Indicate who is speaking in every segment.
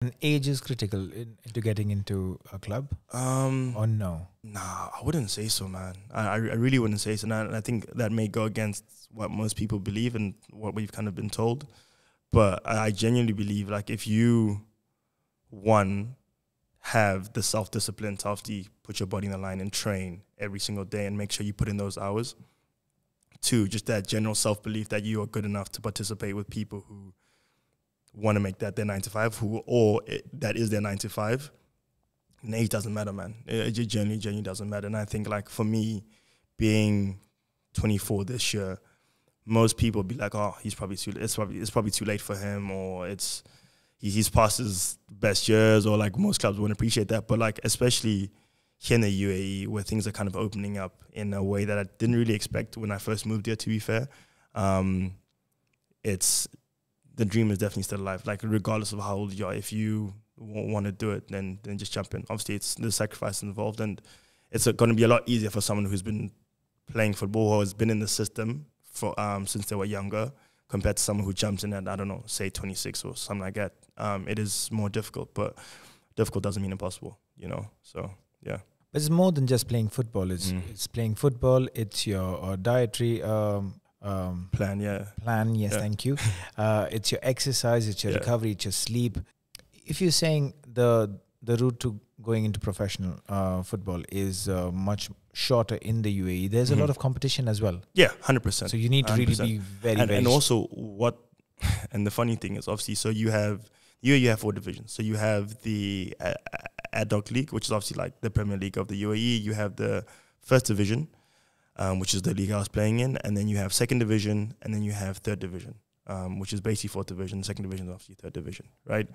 Speaker 1: And age is critical into getting into a club, or no?
Speaker 2: Nah, I wouldn't say so, man. I really wouldn't say so. And I think that may go against what most people believe and what we've kind of been told. But I genuinely believe, like, if you, one, have the self-discipline to obviously put your body in the line and train every single day and make sure you put in those hours. Two, just that general self-belief that you are good enough to participate with people who want to make that their 9 to 5, that is their 9 to 5. And age doesn't matter, man. It genuinely doesn't matter. And I think, like, for me, being 24 this year, most people be like, oh, it's probably too late for him, or he's past his best years, or like most clubs wouldn't appreciate that. But like, especially here in the UAE, where things are kind of opening up in a way that I didn't really expect when I first moved here, to be fair, the dream is definitely still alive. Like, regardless of how old you are, if you want to do it, then just jump in. Obviously, it's the sacrifice involved, and it's going to be a lot easier for someone who's been playing football or has been in the system for since they were younger, compared to someone who jumps in at, I don't know, say 26 or something like that. It is more difficult, but difficult doesn't mean impossible, you know? So, yeah.
Speaker 1: But it's more than just playing football. It's playing football. It's your dietary
Speaker 2: plan, yeah.
Speaker 1: Plan, yes, thank you. It's your exercise, it's your recovery, it's your sleep. If you're saying the route to going into professional football is much shorter in the UAE, there's a lot of competition as well.
Speaker 2: Yeah, 100%.
Speaker 1: So you need to 100%. Really be very
Speaker 2: and also and the funny thing is, obviously, so you have 4 divisions. So you have the ad hoc league, which is obviously like the Premier League of the UAE. You have the first division, which is the league I was playing in, and then you have second division, and then you have third division, which is basically fourth division. Second division is obviously third division, right?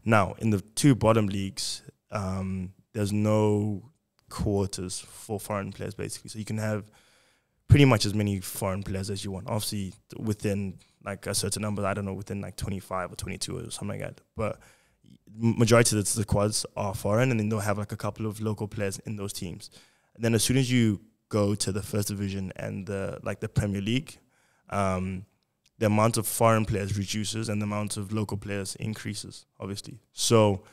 Speaker 2: Now, in the 2 bottom leagues, there's no quotas for foreign players, basically. So you can have pretty much as many foreign players as you want. Obviously, within like a certain number, I don't know, within like 25 or 22 or something like that. But majority of the quads are foreign, and then they'll have like a couple of local players in those teams. And then as soon as you go to the first division and the Premier League, the amount of foreign players reduces and the amount of local players increases, obviously. So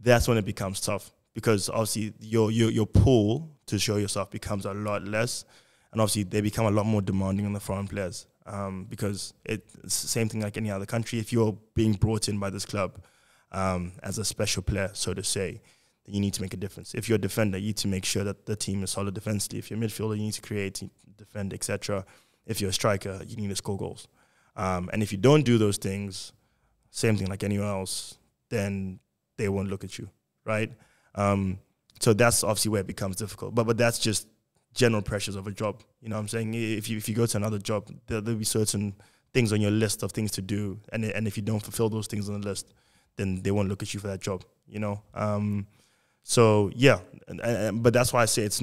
Speaker 2: that's when it becomes tough, because obviously your pool to show yourself becomes a lot less, and obviously they become a lot more demanding on the foreign players, because it's the same thing like any other country. If you're being brought in by this club as a special player, so to say, then you need to make a difference. If you're a defender, you need to make sure that the team is solid defensively. If you're a midfielder, you need to create, defend, etc. If you're a striker, you need to score goals. And if you don't do those things, same thing like anyone else, then they won't look at you, right? So that's obviously where it becomes difficult. But that's just general pressures of a job. You know what I'm saying? If you go to another job, there'll be certain things on your list of things to do, and if you don't fulfill those things on the list, then they won't look at you for that job, you know? So, yeah, but that's why I say it's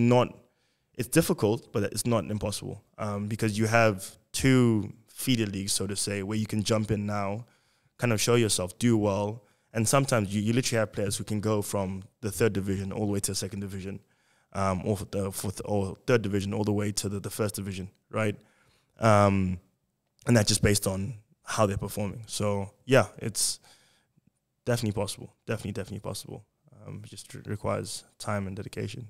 Speaker 2: difficult, but it's not impossible, because you have 2 feeder leagues, so to say, where you can jump in now, kind of show yourself, do well, and sometimes you literally have players who can go from the third division all the way to the second division, or the fourth or third division all the way to the first division, right? And that's just based on how they're performing. So, yeah, it's definitely possible. Definitely possible. It just requires time and dedication.